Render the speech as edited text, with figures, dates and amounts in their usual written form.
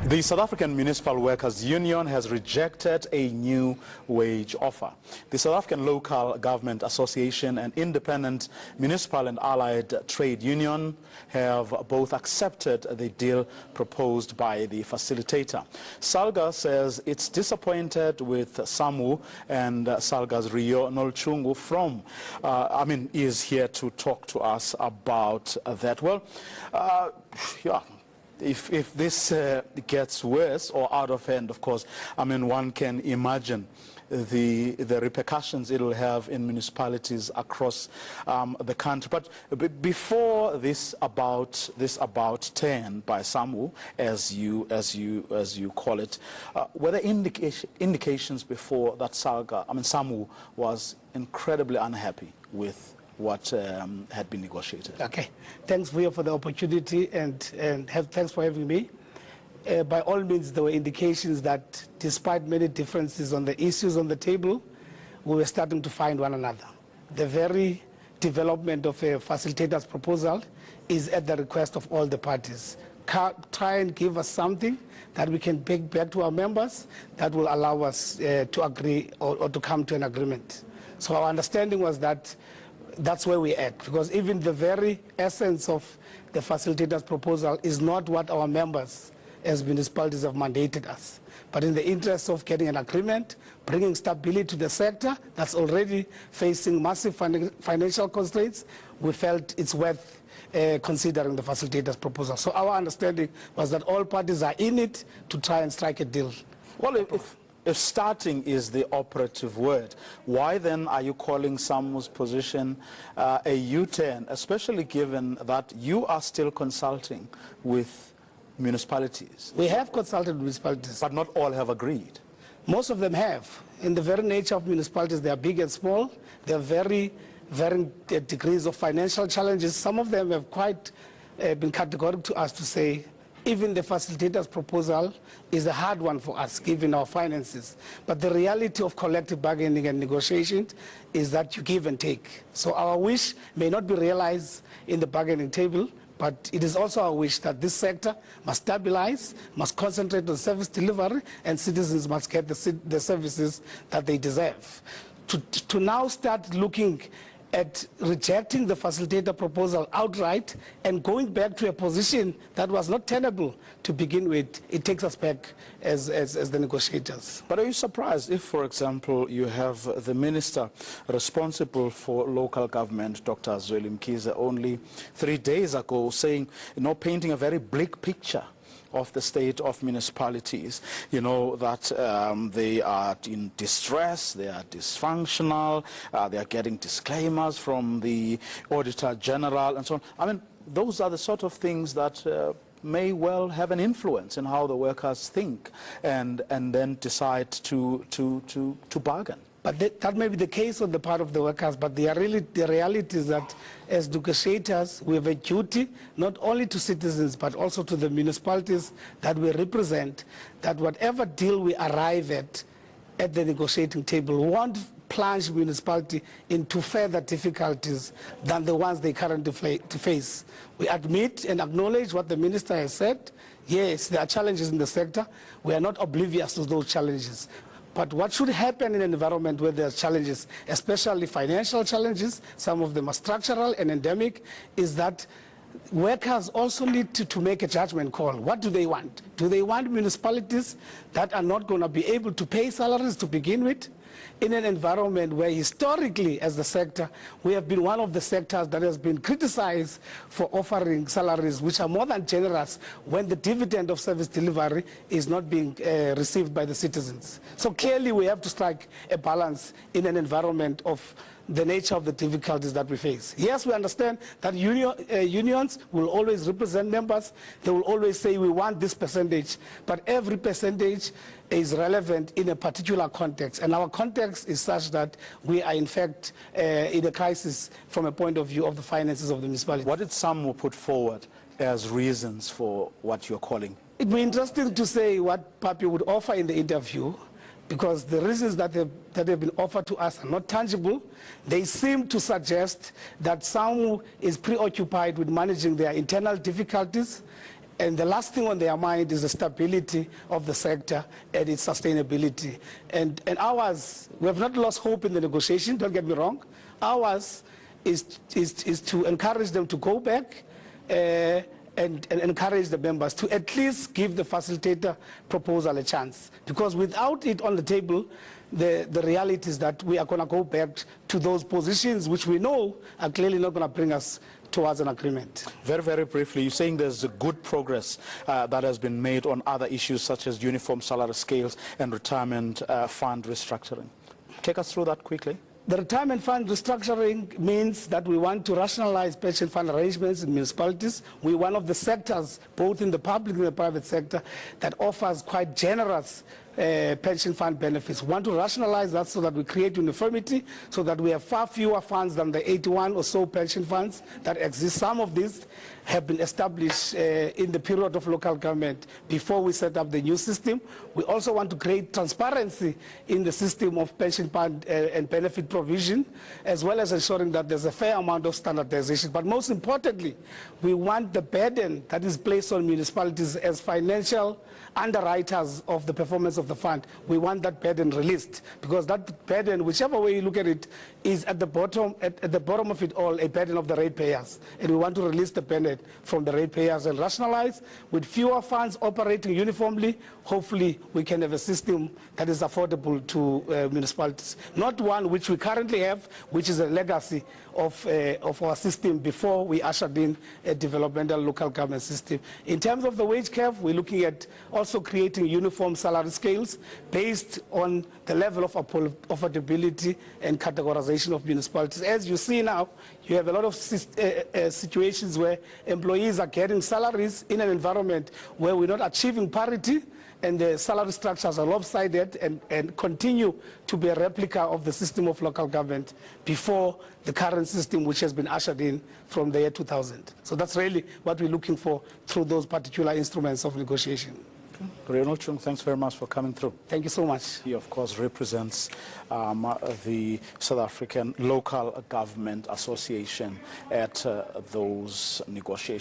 The South African Municipal Workers Union has rejected a new wage offer. The South African Local Government Association and Independent Municipal and Allied Trade Union have both accepted the deal proposed by the facilitator. SALGA says it's disappointed with SAMU, and SALGA's Rio Nolutshungu is here to talk to us about that. Well, yeah. If this gets worse or out of hand, of course, one can imagine the repercussions it will have in municipalities across the country. But before this about turn by SAMU, as you call it, were there indications before that SAMU was incredibly unhappy with what had been negotiated? Okay, thanks Rio for the opportunity and thanks for having me. By all means, there were indications that despite many differences on the issues on the table, we were starting to find one another. The very development of a facilitator's proposal is at the request of all the parties. Try and give us something that we can take back to our members that will allow us to agree or to come to an agreement. So our understanding was that that's where we're at, because even the very essence of the facilitator's proposal is not what our members as municipalities have mandated us. But in the interest of getting an agreement, bringing stability to the sector that's already facing massive financial constraints, we felt it's worth considering the facilitator's proposal. So our understanding was that all parties are in it to try and strike a deal. Well, if starting is the operative word, why then are you calling SAMU's position a U-turn, especially given that you are still consulting with municipalities? We have consulted with municipalities. But not all have agreed. Most of them have. In the very nature of municipalities, they are big and small. They have varying degrees of financial challenges. Some of them have quite been categorical to us to say, even the facilitator's proposal is a hard one for us, given our finances. But the reality of collective bargaining and negotiations is that you give and take. So our wish may not be realized in the bargaining table, but it is also our wish that this sector must stabilize, must concentrate on service delivery, and citizens must get the services that they deserve. To now start looking at rejecting the facilitator proposal outright and going back to a position that was not tenable to begin with, it takes us back as the negotiators. But are you surprised if, for example, you have the minister responsible for local government, Dr. Zweli Mkhize, only 3 days ago saying, painting a very bleak picture of the state of municipalities, that they are in distress, they are dysfunctional, they are getting disclaimers from the Auditor General and so on. Those are the sort of things that may well have an influence in how the workers think and then decide to bargain. But that may be the case on the part of the workers, but the reality is that as negotiators, we have a duty not only to citizens, but also to the municipalities that we represent, that whatever deal we arrive at the negotiating table won't plunge municipality into further difficulties than the ones they currently face. We admit and acknowledge what the minister has said. Yes, there are challenges in the sector. We are not oblivious to those challenges. But what should happen in an environment where there are challenges, especially financial challenges, some of them are structural and endemic, is that workers also need to make a judgment call. What do they want? Do they want municipalities that are not going to be able to pay salaries to begin with? In an environment where historically, as the sector, we have been one of the sectors that has been criticized for offering salaries which are more than generous when the dividend of service delivery is not being received by the citizens. So clearly we have to strike a balance in an environment of the nature of the difficulties that we face. Yes, we understand that unions will always represent members. They will always say we want this percentage, but every percentage is relevant in a particular context, and our context is such that we are in fact in a crisis from a point of view of the finances of the municipality. What did some put forward as reasons for what you're calling? It would be interesting to say what Papi would offer in the interview, because the reasons that have been offered to us are not tangible. They seem to suggest that SAMU is preoccupied with managing their internal difficulties And the last thing on their mind is the stability of the sector and its sustainability. And ours, we have not lost hope in the negotiation, don't get me wrong. Ours is to encourage them to go back and encourage the members to at least give the facilitator proposal a chance. Because without it on the table, the reality is that we are going to go back to those positions which we know are clearly not going to bring us towards an agreement. Very, very briefly, you're saying there's a good progress that has been made on other issues such as uniform salary scales and retirement fund restructuring. Take us through that quickly. The retirement fund restructuring means that we want to rationalize pension fund arrangements in municipalities. We're one of the sectors, both in the public and the private sector, that offers quite generous pension fund benefits. We want to rationalize that so that we create uniformity, so that we have far fewer funds than the 81 or so pension funds that exist. Some of these have been established in the period of local government before we set up the new system. We also want to create transparency in the system of pension fund and benefit provision, as well as ensuring that there's a fair amount of standardization. But most importantly, we want the burden that is placed on municipalities as financial underwriters of the performance of the fund. We want that burden released, because that burden, whichever way you look at it, is at the bottom of it all, a burden of the ratepayers. And we want to release the burden from the ratepayers and rationalize. With fewer funds operating uniformly, hopefully we can have a system that is affordable to municipalities. Not one which we currently have, which is a legacy of our system before we ushered in a developmental local government system. In terms of the wage curve, we're looking at also creating uniform salary scales based on the level of affordability and categorization of municipalities. As you see now, you have a lot of situations where employees are getting salaries in an environment where we're not achieving parity, and the salary structures are lopsided and continue to be a replica of the system of local government before the current system, which has been ushered in from the year 2000. So that's really what we're looking for through those particular instruments of negotiation. Rio Nolutshungu, thanks very much for coming through. Thank you so much. He, of course, represents the South African Local Government Association at those negotiations.